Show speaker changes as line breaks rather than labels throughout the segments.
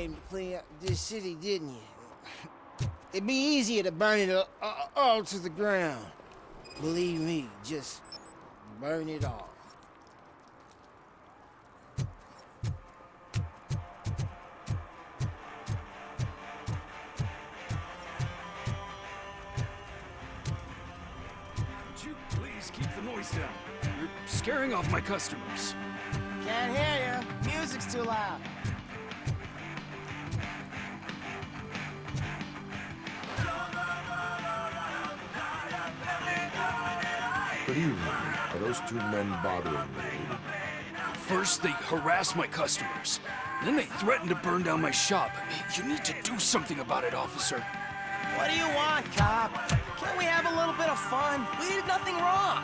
came to clean up this city, didn't you? It'd be easier to burn it all to the ground. Believe me, just burn it all.
Could you please keep the noise down? You're scaring off my customers.
Can't hear you. Music's too loud.
Good evening. Are those two men bothering you?
First, they harass my customers. Then they threaten to burn down my shop. You need to do something about it, officer.
What do you want, cop? Can't we have a little bit of fun? We did nothing wrong.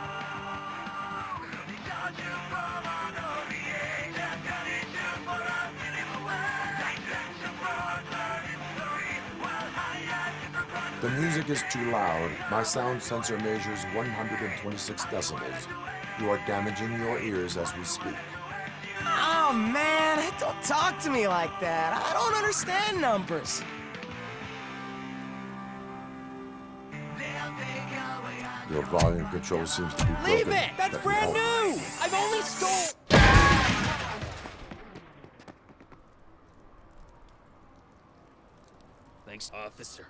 The music is too loud. My sound sensor measures 126 decibels. You are damaging your ears as we speak.
Oh, man, don't talk to me like that. I don't understand numbers.
Your volume control seems to be broken.
Leave it! That's brand new! I've only stole...
Thanks, officer.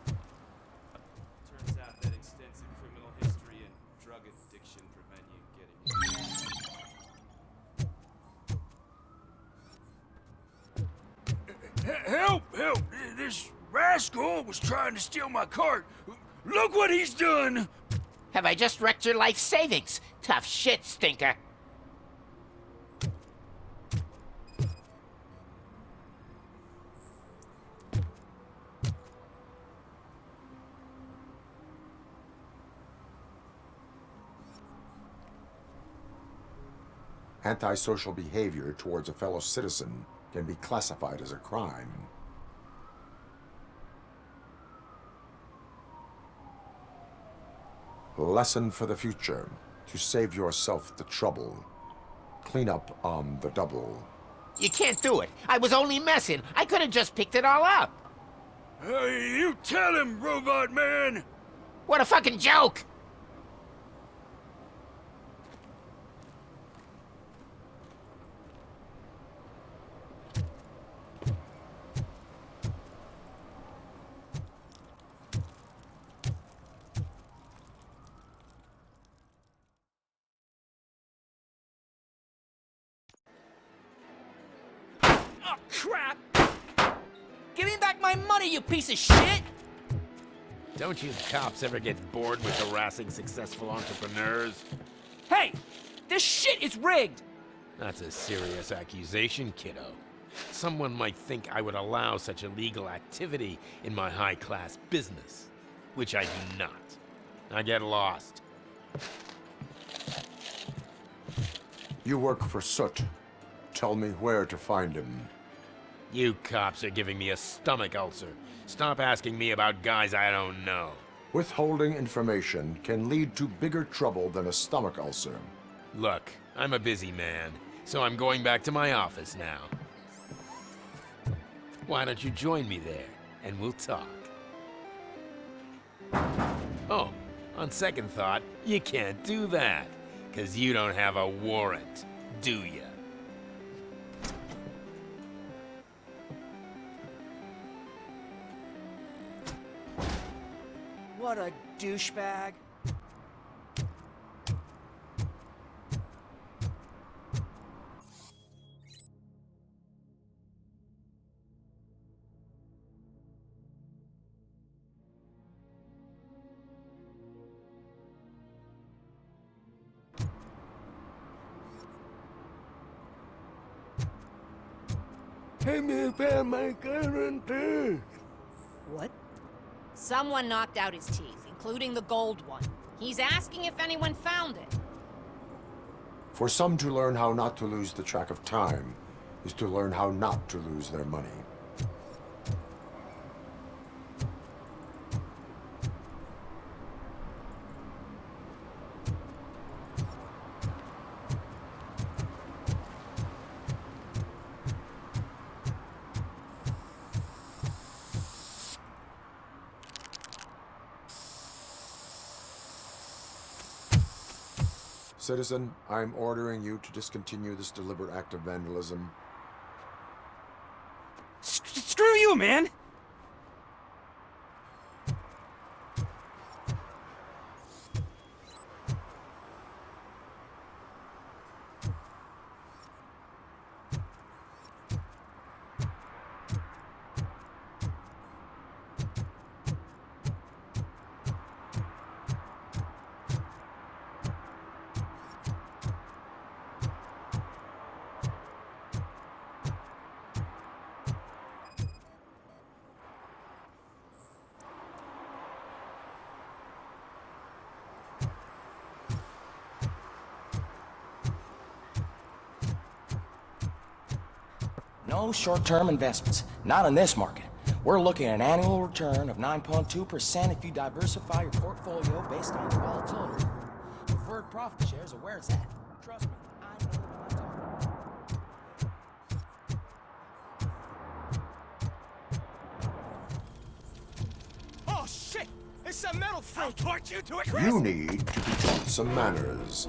Turns out that extensive criminal history and drug addiction prevent you getting...
Help! Help! This rascal was trying to steal my cart. Look what he's done!
Have I just wrecked your life savings? Tough shit, stinker.
Antisocial behavior towards a fellow citizen can be classified as a crime. Lesson for the future. To save yourself the trouble. Clean up on the double.
You can't do it. I was only messing. I could have just picked it all up.
You tell him, Robot Man!
What a fucking joke!
Oh, crap! Give me back my money, you piece of shit!
Don't you cops ever get bored with harassing successful entrepreneurs?
Hey! This shit is rigged!
That's a serious accusation, kiddo. Someone might think I would allow such illegal activity in my high-class business, which I do not. Now get lost.
You work for Soot. Tell me where to find him.
You cops are giving me a stomach ulcer. Stop asking me about guys I don't know.
Withholding information can lead to bigger trouble than a stomach ulcer.
Look, I'm a busy man, so I'm going back to my office now. Why don't you join me there, and we'll talk. Oh, on second thought, you can't do that, 'cause you don't have a warrant, do ya?
What a douchebag.
Hey, me found my guarantee.
What? Someone knocked out his teeth, including the gold one. He's asking if anyone found it.
For some to learn how not to lose the track of time is to learn how not to lose their money. Citizen, I'm ordering you to discontinue this deliberate act of vandalism.
Screw you, man!
No short-term investments, not in this market. We're looking at an annual return of 9.2% if you diversify your portfolio based on the volatility. Preferred profit shares are where it's at. Trust me, I know what I'm talking about.
Oh shit! It's a metal freak! I'll torch you to a crisp!
You need to be taught some manners.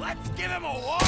Let's give him a war!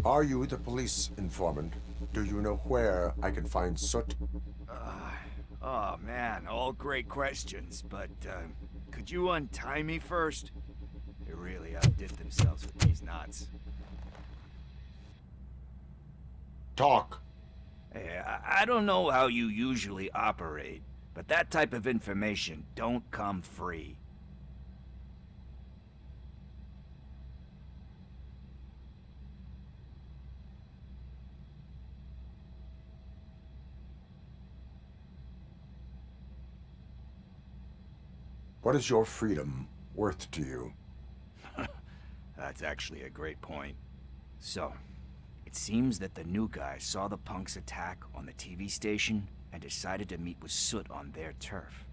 Are you the police informant? Do you know where I can find Soot?
Oh man, all great questions, but could you untie me first? They really outdid themselves with these knots.
Talk.
Hey, I don't know how you usually operate, but that type of information don't come free.
What is your freedom worth to you?
That's actually a great point. So, it seems that the new guy saw the punks attack on the TV station and decided to meet with Soot on their turf.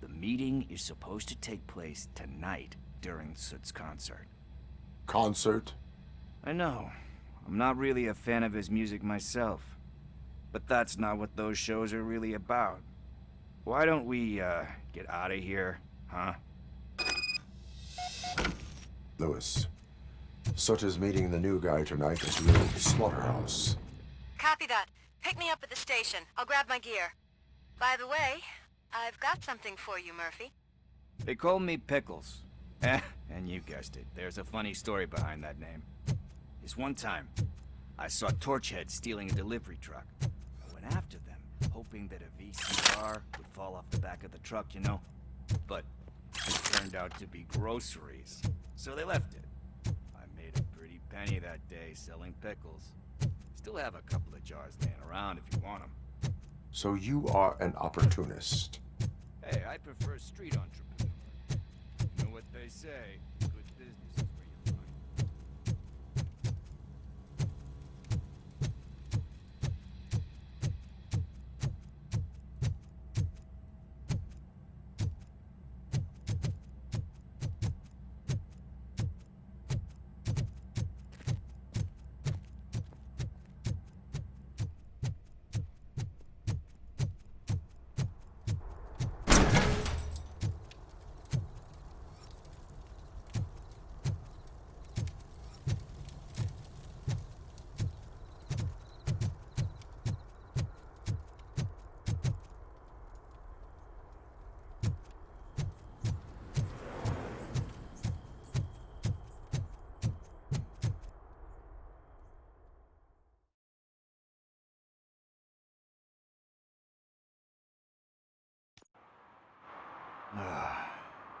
The meeting is supposed to take place tonight during Soot's concert.
Concert?
I know. I'm not really a fan of his music myself. But that's not what those shows are really about. Why don't we, get out of here, huh?
Lewis. Soot is meeting the new guy tonight at the old slaughterhouse.
Copy that. Pick me up at the station. I'll grab my gear. By the way, I've got something for you, Murphy.
They call me Pickles. And you guessed it. There's a funny story behind that name. This one time, I saw Torchhead stealing a delivery truck. I went after them, hoping that a VCR would fall off the back of the truck, you know? But it turned out to be groceries. So they left it. I made a pretty penny that day selling pickles. Still have a couple of jars laying around if you want them.
So you are an opportunist.
Hey, I prefer street entrepreneur. You know what they say, good business is where you find.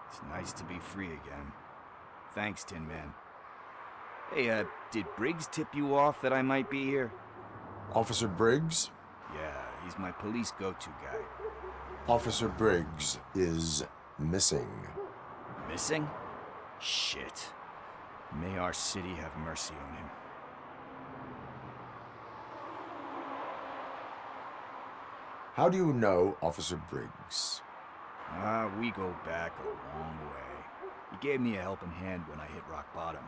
It's nice to be free again. Thanks, Tin Man. Hey, did Briggs tip you off that I might be here?
Officer Briggs?
Yeah, he's my police go-to guy.
Officer Briggs is missing.
Missing? Shit. May our city have mercy on him.
How do you know Officer Briggs?
We go back a long way. He gave me a helping hand when I hit rock bottom.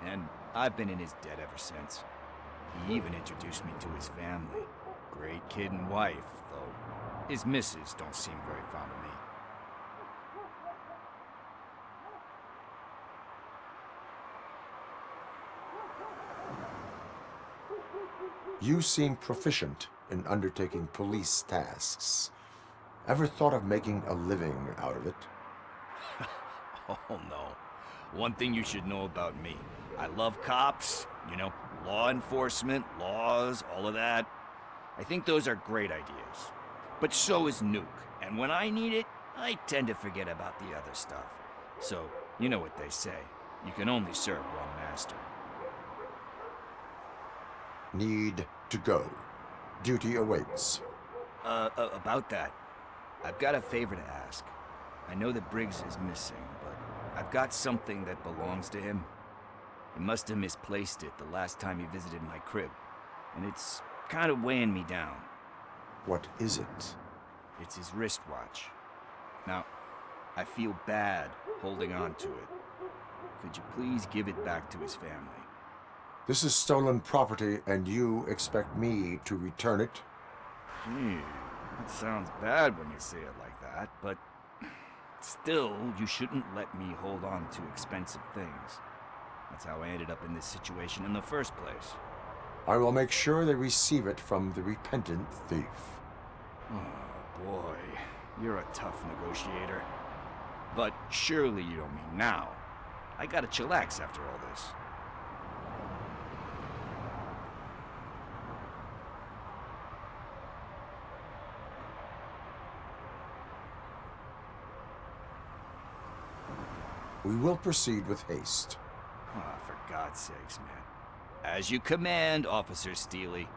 And I've been in his debt ever since. He even introduced me to his family. Great kid and wife, though. His missus don't seem very fond of me.
You seem proficient in undertaking police tasks. Ever thought of making a living out of it?
Oh no. One thing you should know about me. I love cops, you know, law enforcement, laws, all of that. I think those are great ideas. But so is Nuke, and when I need it, I tend to forget about the other stuff. So, you know what they say. You can only serve one master.
Need to go. Duty awaits.
About that, I've got a favor to ask. I know that Briggs is missing, but I've got something that belongs to him. He must have misplaced it the last time he visited my crib, and it's kind of weighing me down.
What is it?
It's his wristwatch. Now, I feel bad holding on to it. Could you please give it back to his family?
This is stolen property, and you expect me to return it?
Gee, that sounds bad when you say it like that, but still, you shouldn't let me hold on to expensive things. That's how I ended up in this situation in the first place.
I will make sure they receive it from the repentant thief.
Oh boy, you're a tough negotiator. But surely you don't mean now. I gotta chillax after all this.
We will proceed with haste.
Ah, for God's sakes, man. As you command, Officer Steely.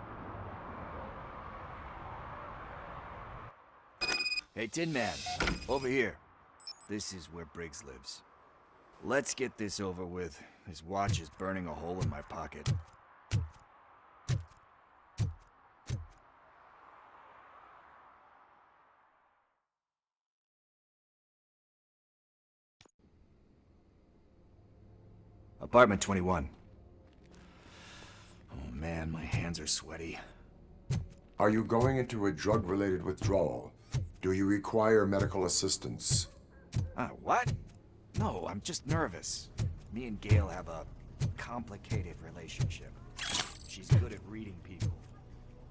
Hey, Tin Man, over here. This is where Briggs lives. Let's get this over with. His watch is burning a hole in my pocket. Apartment 21. Oh man, my hands are sweaty.
Are you going into a drug-related withdrawal? Do you require medical assistance?
What? No, I'm just nervous. Me and Gail have a complicated relationship. She's good at reading people,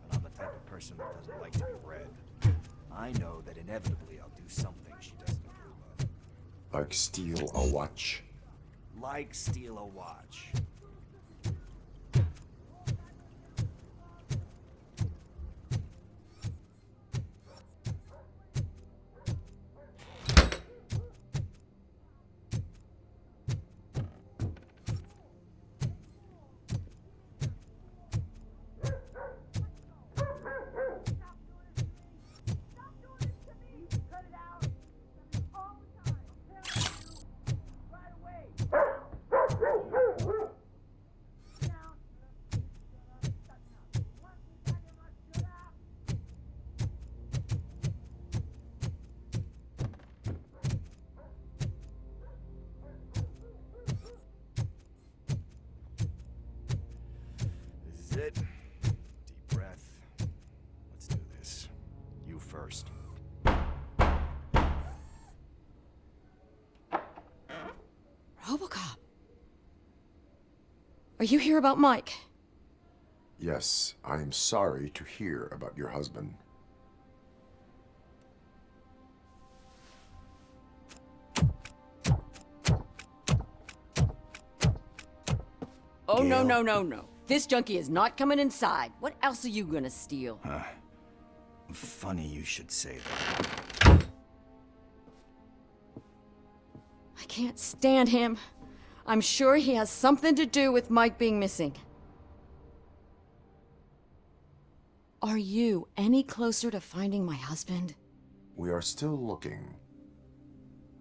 and I'm the type of person that doesn't like to be read. I know that inevitably I'll do something she doesn't approve of.
Like steal a watch?
Like steal a watch. This is it. Deep breath. Let's do this. You first.
RoboCop. Are you here about Mike?
Yes, I am sorry to hear about your husband.
Oh, no, no, no, no. This junkie is not coming inside. What else are you gonna steal?
Funny you should say that.
I can't stand him. I'm sure he has something to do with Mike being missing. Are you any closer to finding my husband?
We are still looking.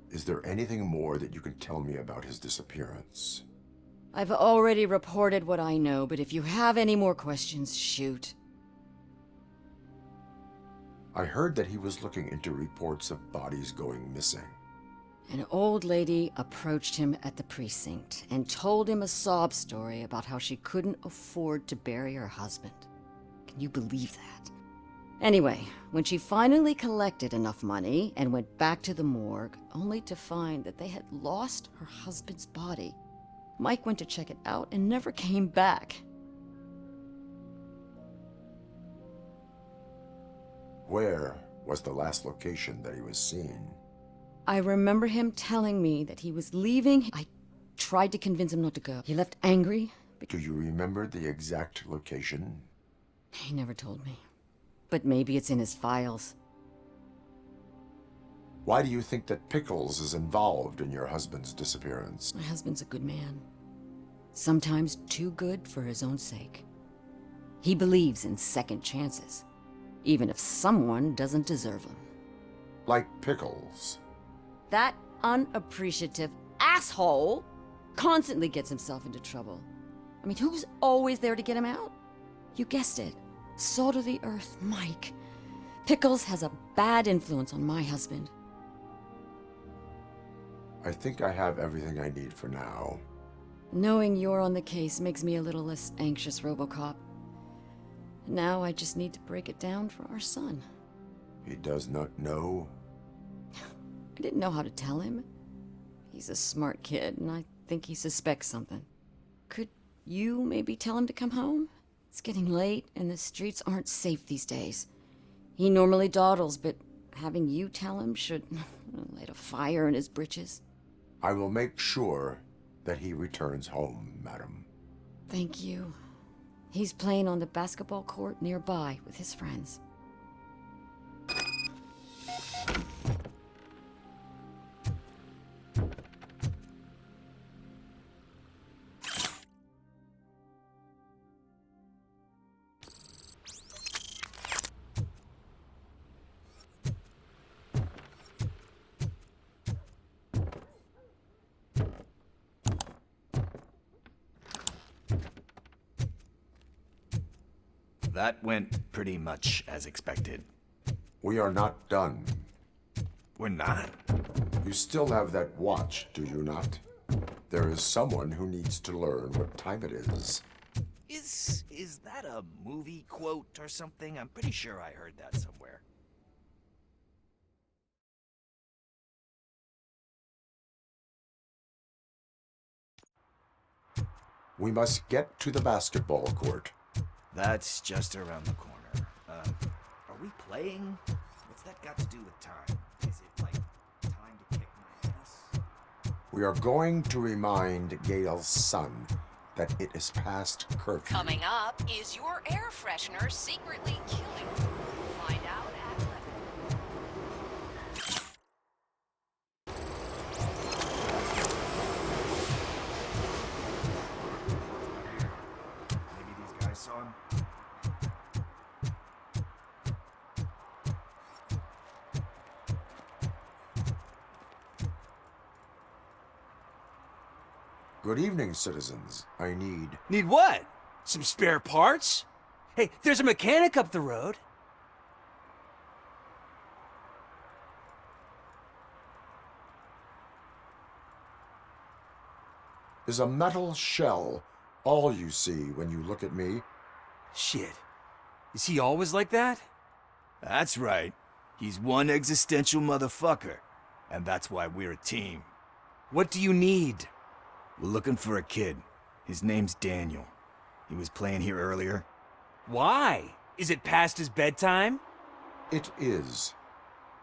Is there anything more that you can tell me about his disappearance?
I've already reported what I know, but if you have any more questions, shoot.
I heard that he was looking into reports of bodies going missing.
An old lady approached him at the precinct and told him a sob story about how she couldn't afford to bury her husband. Can you believe that? Anyway, when she finally collected enough money and went back to the morgue, only to find that they had lost her husband's body, Mike went to check it out and never came back.
Where was the last location that he was seen?
I remember him telling me that he was leaving. I tried to convince him not to go. He left angry.
Do you remember the exact location?
He never told me. But maybe it's in his files.
Why do you think that Pickles is involved in your husband's disappearance?
My husband's a good man. Sometimes too good for his own sake. He believes in second chances, even if someone doesn't deserve them.
Like Pickles.
That unappreciative asshole constantly gets himself into trouble. I mean, who's always there to get him out? You guessed it. Salt of the earth, Mike. Pickles has a bad influence on my husband.
I think I have everything I need for now.
Knowing you're on the case makes me a little less anxious, RoboCop. Now I just need to break it down for our son.
He does not know?
I didn't know how to tell him. He's a smart kid, and I think he suspects something. Could you maybe tell him to come home? It's getting late, and the streets aren't safe these days. He normally dawdles, but having you tell him should light a fire in his britches.
I will make sure that he returns home, madam.
Thank you. He's playing on the basketball court nearby with his friends.
That went pretty much as expected.
We are not done.
We're not.
You still have that watch, do you not? There is someone who needs to learn what time it is.
Is that a movie quote or something? I'm pretty sure I heard that somewhere.
We must get to the basketball court.
That's just around the corner. Are we playing? What's that got to do with time? Is it like time to kick my ass?
We are going to remind Gail's son that it is past curfew.
Coming up, is your air freshener secretly killing you? Find out at 11.
Maybe these guys saw him?
Good evening, citizens. I need...
Need what? Some spare parts? Hey, there's a mechanic up the road.
Is a metal shell all you see when you look at me?
Shit. Is he always like that?
That's right. He's one existential motherfucker. And that's why we're a team.
What do you need?
We're looking for a kid. His name's Daniel. He was playing here earlier.
Why? Is it past his bedtime?
It is.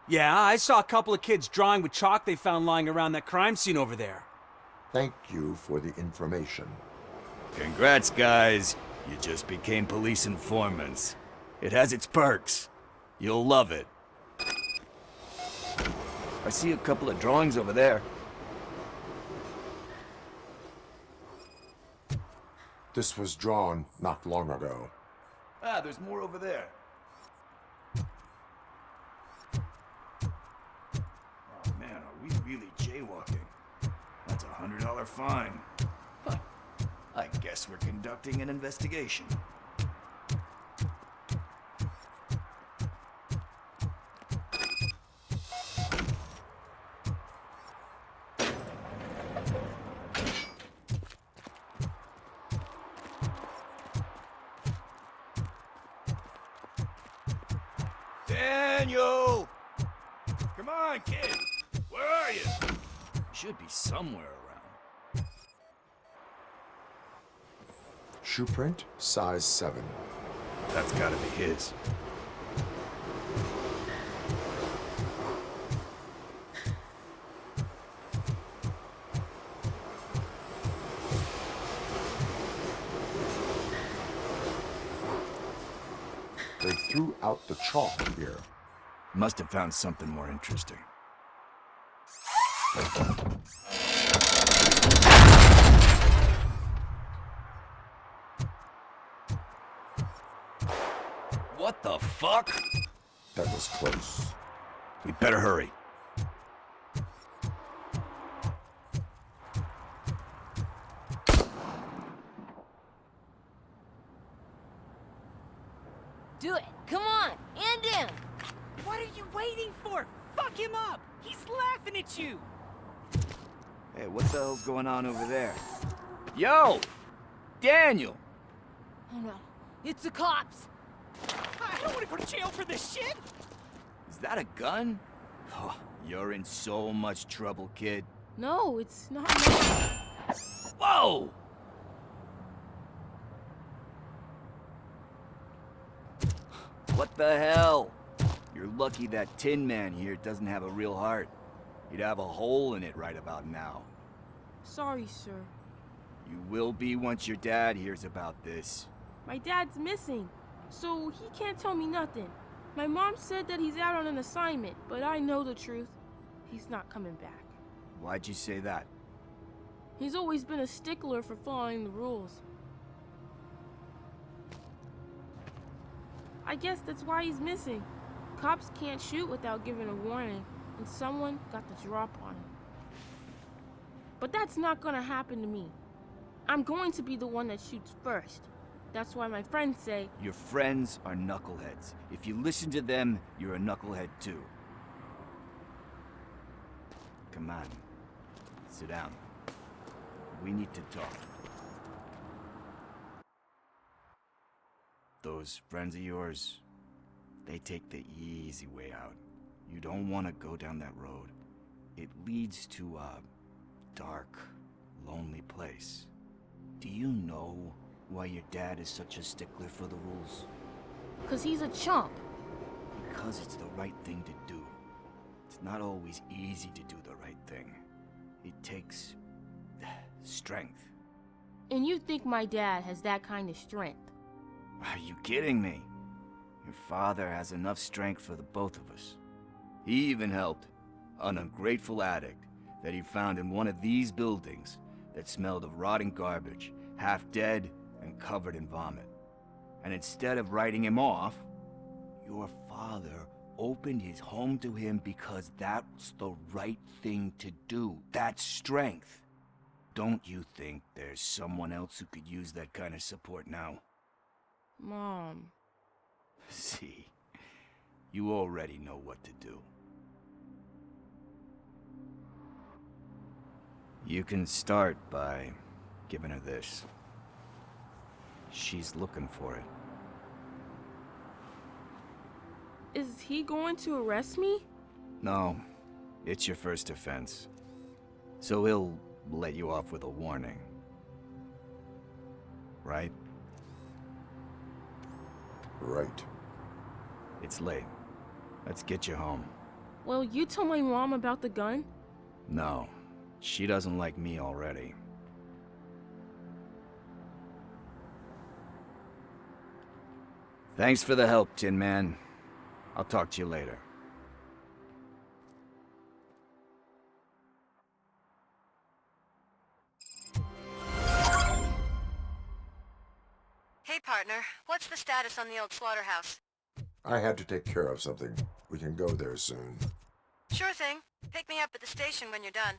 Yeah, I saw a couple of kids drawing with chalk they found lying around that crime scene over there.
Thank you for the information.
Congrats, guys. You just became police informants. It has its perks. You'll love it. I see a couple of drawings over there.
This was drawn not long ago.
Ah, there's more over there. Oh man, are we really jaywalking? That's $100 fine. Huh. I guess we're conducting an investigation. Daniel! Come on, kid! Where are you? Should be somewhere around.
Shoe print, size 7.
That's gotta be his.
They threw out the chalk here.
Must have found something more interesting. What the fuck?
That was close.
We better hurry.
Do it. Come on. End him.
What are you waiting for? Fuck him up! He's laughing at you!
Hey, what the hell's going on over there? Yo! Daniel!
Oh no. It's the cops.
I don't want to go to jail for this shit!
Is that a gun? Oh, you're in so much trouble, kid.
No, it's not.
Whoa! What the hell? You're lucky that Tin Man here doesn't have a real heart. He'd have a hole in it right about now.
Sorry, sir.
You will be once your dad hears about this.
My dad's missing, so he can't tell me nothing. My mom said that he's out on an assignment, but I know the truth. He's not coming back.
Why'd you say that?
He's always been a stickler for following the rules. I guess that's why he's missing. Cops can't shoot without giving a warning, and someone got the drop on him. But that's not gonna happen to me. I'm going to be the one that shoots first. That's why my friends say...
Your friends are knuckleheads. If you listen to them, you're a knucklehead too. Come on. Sit down. We need to talk. Those friends of yours, they take the easy way out. You don't want to go down that road. It leads to a dark, lonely place. Do you know why your dad is such a stickler for the rules?
'Cause he's a chump.
Because it's the right thing to do. It's not always easy to do the right thing. It takes strength.
And you think my dad has that kind of strength?
Are you kidding me? Your father has enough strength for the both of us. He even helped an ungrateful addict that he found in one of these buildings that smelled of rotting garbage, half dead and covered in vomit. And instead of writing him off, your father opened his home to him because that's the right thing to do. That's strength. Don't you think there's someone else who could use that kind of support now?
Mom.
See, you already know what to do. You can start by giving her this. She's looking for it.
Is he going to arrest me?
No, it's your first offense. So he'll let you off with a warning. Right?
Right.
It's late. Let's get you home.
Well, you told my mom about the gun?
No, she doesn't like me already. Thanks for the help, Tin Man. I'll talk to you later.
Hey, partner. What's the status on the old slaughterhouse?
I had to take care of something. We can go there soon.
Sure thing. Pick me up at the station when you're done.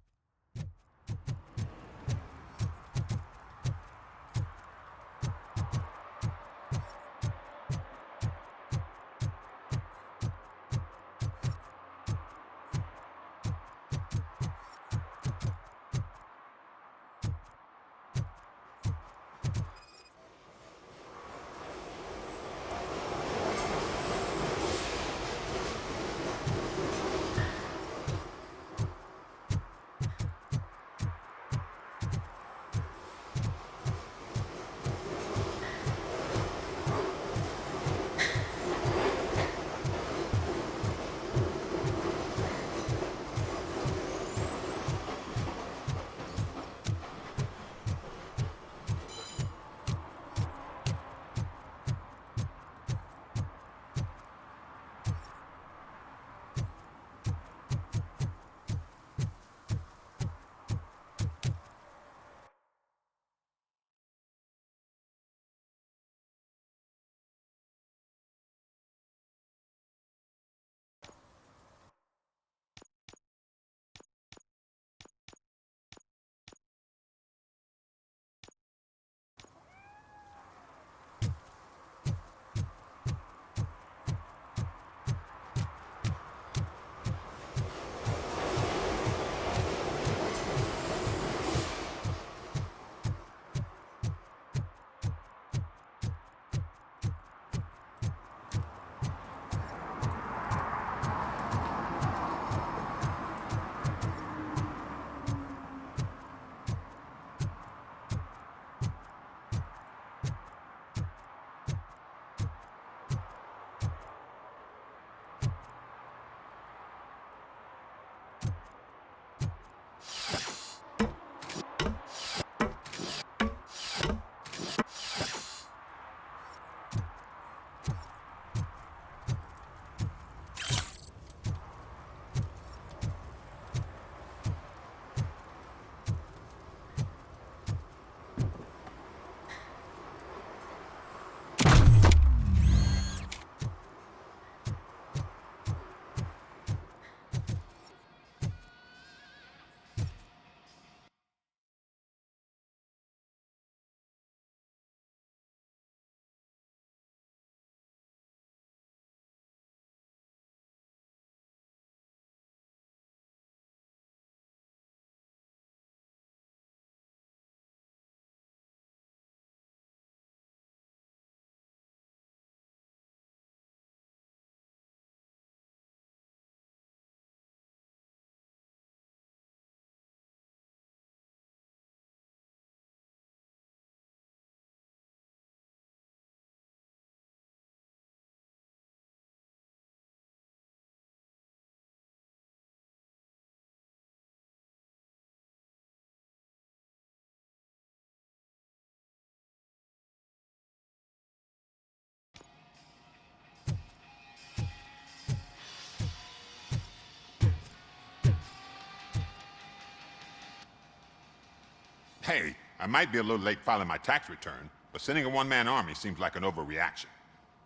Hey, I might be a little late filing my tax return, but sending a one-man army seems like an overreaction.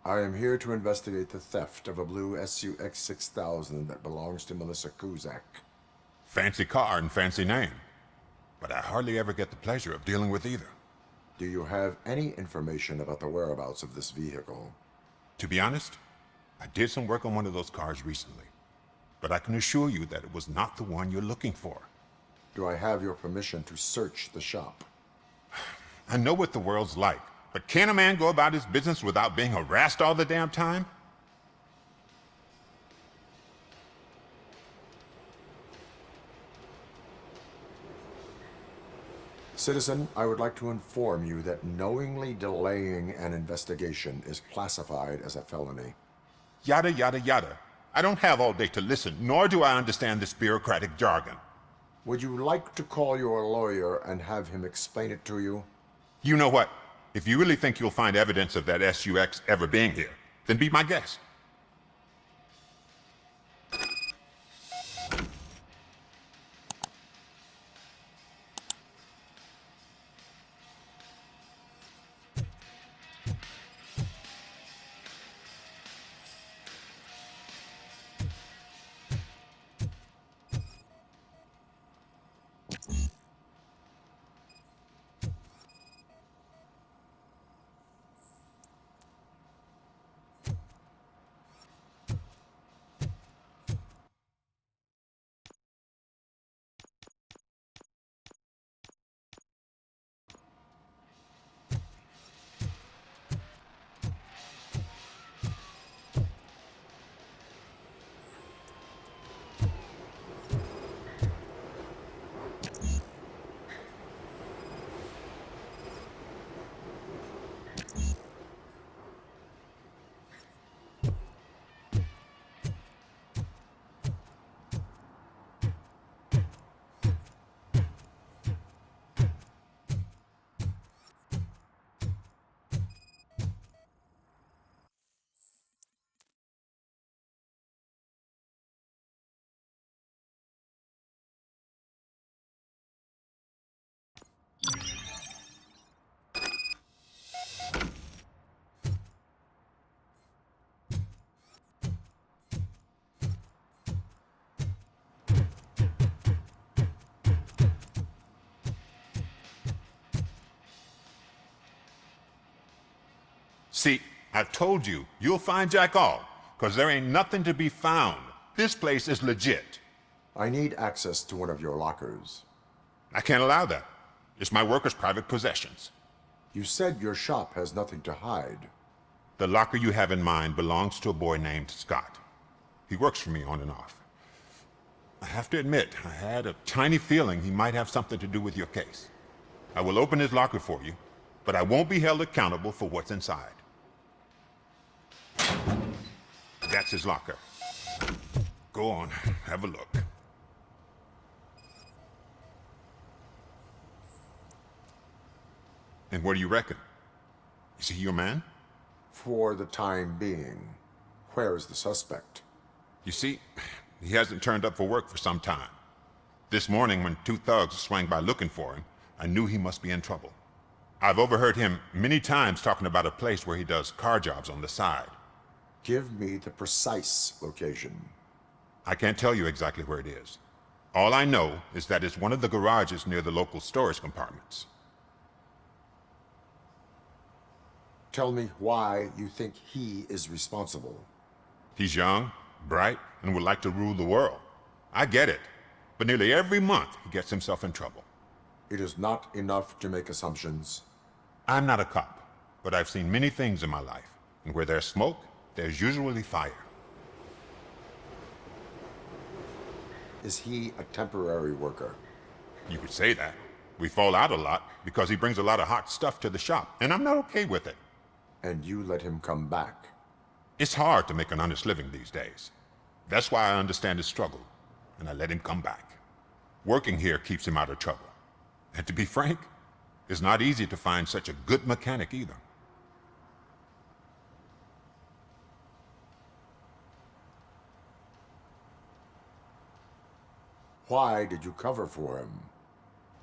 I am here to investigate the theft of a blue SUX 6000 that belongs to Melissa Kuzak.
Fancy car and fancy name, but I hardly ever get the pleasure of dealing with either.
Do you have any information about the whereabouts of this vehicle?
To be honest, I did some work on one of those cars recently, but I can assure you that it was not the one you're looking for.
Do I have your permission to search the shop?
I know what the world's like, but can a man go about his business without being harassed all the damn time?
Citizen, I would like to inform you that knowingly delaying an investigation is classified as a felony.
Yada, yada, yada. I don't have all day to listen, nor do I understand this bureaucratic jargon.
Would you like to call your lawyer and have him explain it to you?
You know what? If you really think you'll find evidence of that SUX ever being here, then be my guest. See, I've told you, you'll find Jack All, because there ain't nothing to be found. This place is legit.
I need access to one of your lockers.
I can't allow that. It's my workers' private possessions.
You said your shop has nothing to hide.
The locker you have in mind belongs to a boy named Scott. He works for me on and off. I have to admit, I had a tiny feeling he might have something to do with your case. I will open his locker for you, but I won't be held accountable for what's inside. That's his locker. Go on, have a look. And what do you reckon? Is he your man?
For the time being. Where is the suspect?
You see, he hasn't turned up for work for some time. This morning, when two thugs swang by looking for him, I knew he must be in trouble. I've overheard him many times talking about a place where he does car jobs on the side.
Give me the precise location.
I can't tell you exactly where it is. All I know is that it's one of the garages near the local storage compartments.
Tell me why you think he is responsible.
He's young, bright, and would like to rule the world. I get it, but nearly every month he gets himself in trouble.
It is not enough to make assumptions.
I'm not a cop, but I've seen many things in my life, and where there's smoke, there's usually fire.
Is he a temporary worker?
You could say that. We fall out a lot because he brings a lot of hot stuff to the shop, and I'm not okay with it.
And you let him come back?
It's hard to make an honest living these days. That's why I understand his struggle, and I let him come back. Working here keeps him out of trouble. And to be frank, it's not easy to find such a good mechanic either.
Why did you cover for him?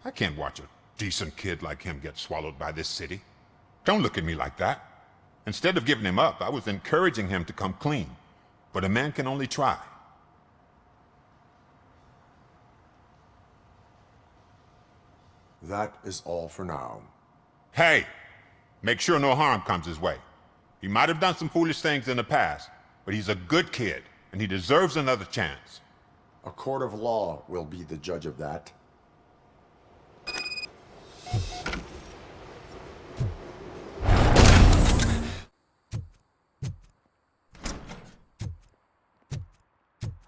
I can't watch a decent kid like him get swallowed by this city? Don't look at me like that. Instead of giving him up, I was encouraging him to come clean. But a man can only try.
That is all for now.
Hey! Make sure no harm comes his way. He might have done some foolish things in the past, but he's a good kid, and he deserves another chance.
A court of law will be the judge of that.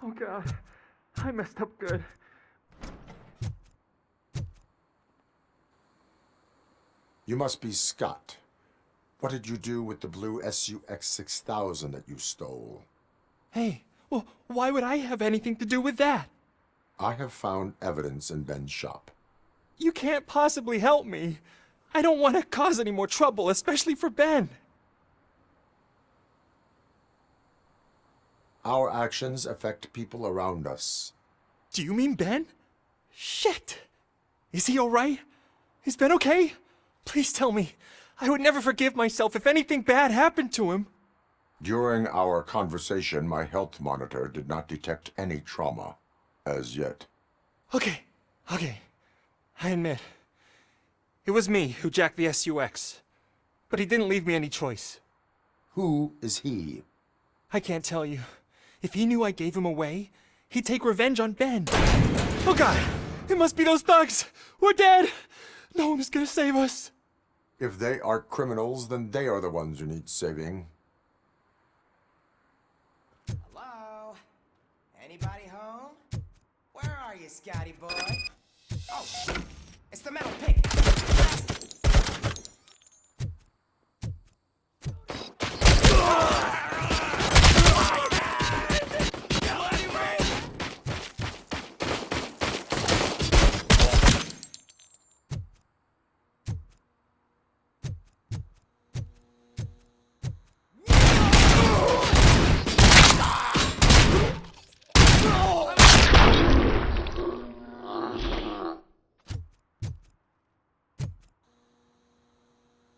Oh God, I messed up good.
You must be Scott. What did you do with the blue SUX 6000 that you stole?
Hey, well, why would I have anything to do with that?
I have found evidence in Ben's shop.
You can't possibly help me. I don't want to cause any more trouble, especially for Ben.
Our actions affect people around us.
Do you mean Ben? Shit! Is he alright? Is Ben okay? Please tell me. I would never forgive myself if anything bad happened to him.
During our conversation, my health monitor did not detect any trauma, as yet.
Okay. I admit. It was me who jacked the SUX. But he didn't leave me any choice.
Who is he?
I can't tell you. If he knew I gave him away, he'd take revenge on Ben. Oh God! It must be those thugs! We're dead! No one is gonna save us.
If they are criminals, then they are the ones who need saving.
Hello? Anybody home? Where are you, Scotty boy? Oh, it's the metal pig.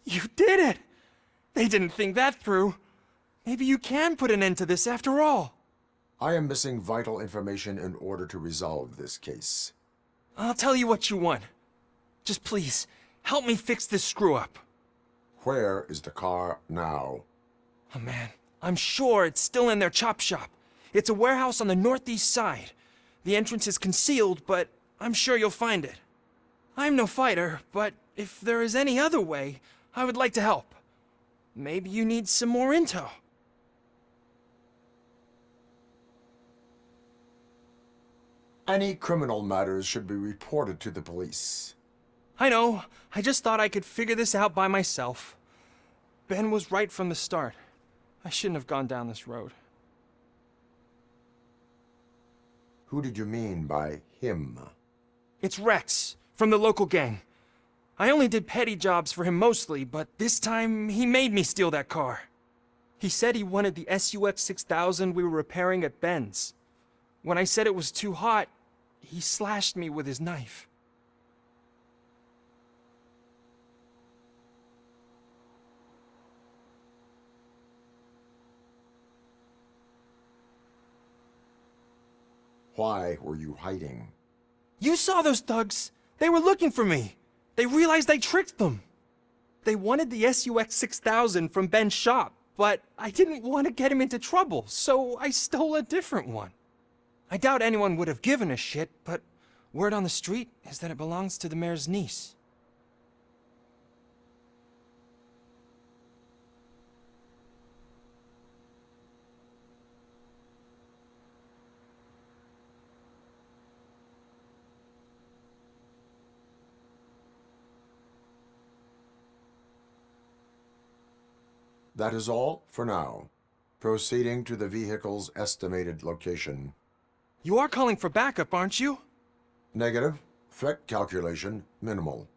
You did it! They didn't think that through. Maybe you can put an end to this after all.
I am missing vital information in order to resolve this case.
I'll tell you what you want. Just please, help me fix this screw-up.
Where is the car now?
Oh man, I'm sure it's still in their chop shop. It's a warehouse on the northeast side. The entrance is concealed, but I'm sure you'll find it. I'm no fighter, but if there is any other way, I would like to help. Maybe you need some more intel.
Any criminal matters should be reported to the police.
I know. I just thought I could figure this out by myself. Ben was right from the start. I shouldn't have gone down this road.
Who did you mean by him?
It's Rex, from the local gang. I only did petty jobs for him mostly, but this time he made me steal that car. He said he wanted the SUX 6000 we were repairing at Ben's. When I said it was too hot, he slashed me with his knife.
Why were you hiding?
You saw those thugs! They were looking for me! They realized I tricked them! They wanted the SUX 6000 from Ben's shop, but I didn't want to get him into trouble, so I stole a different one. I doubt anyone would have given a shit, but word on the street is that it belongs to the mayor's niece.
That is all for now. Proceeding to the vehicle's estimated location.
You are calling for backup, aren't you?
Negative. Threat calculation minimal.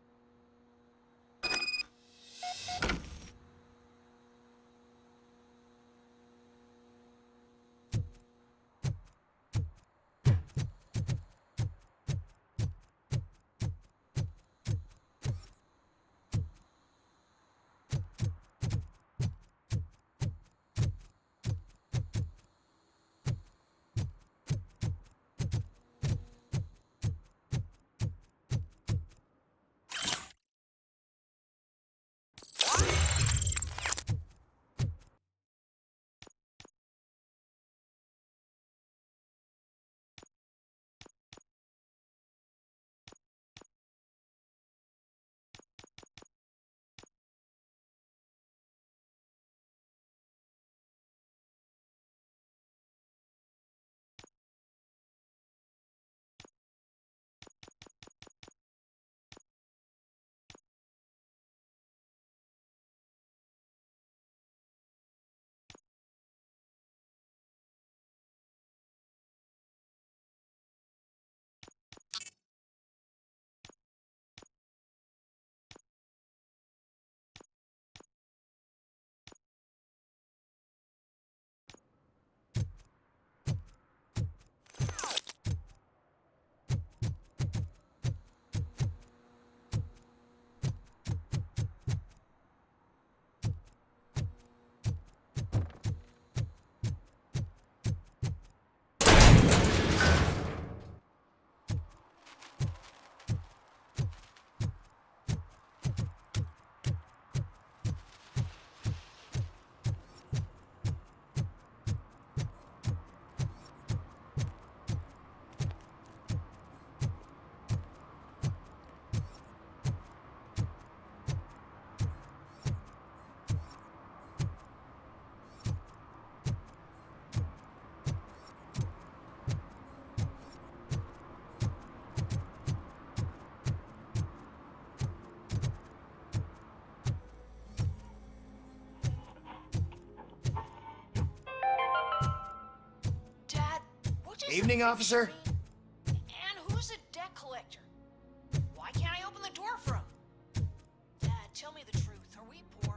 Evening, officer.
And who's a debt collector? Why can't I open the door for him? Dad, tell me the truth. Are we poor?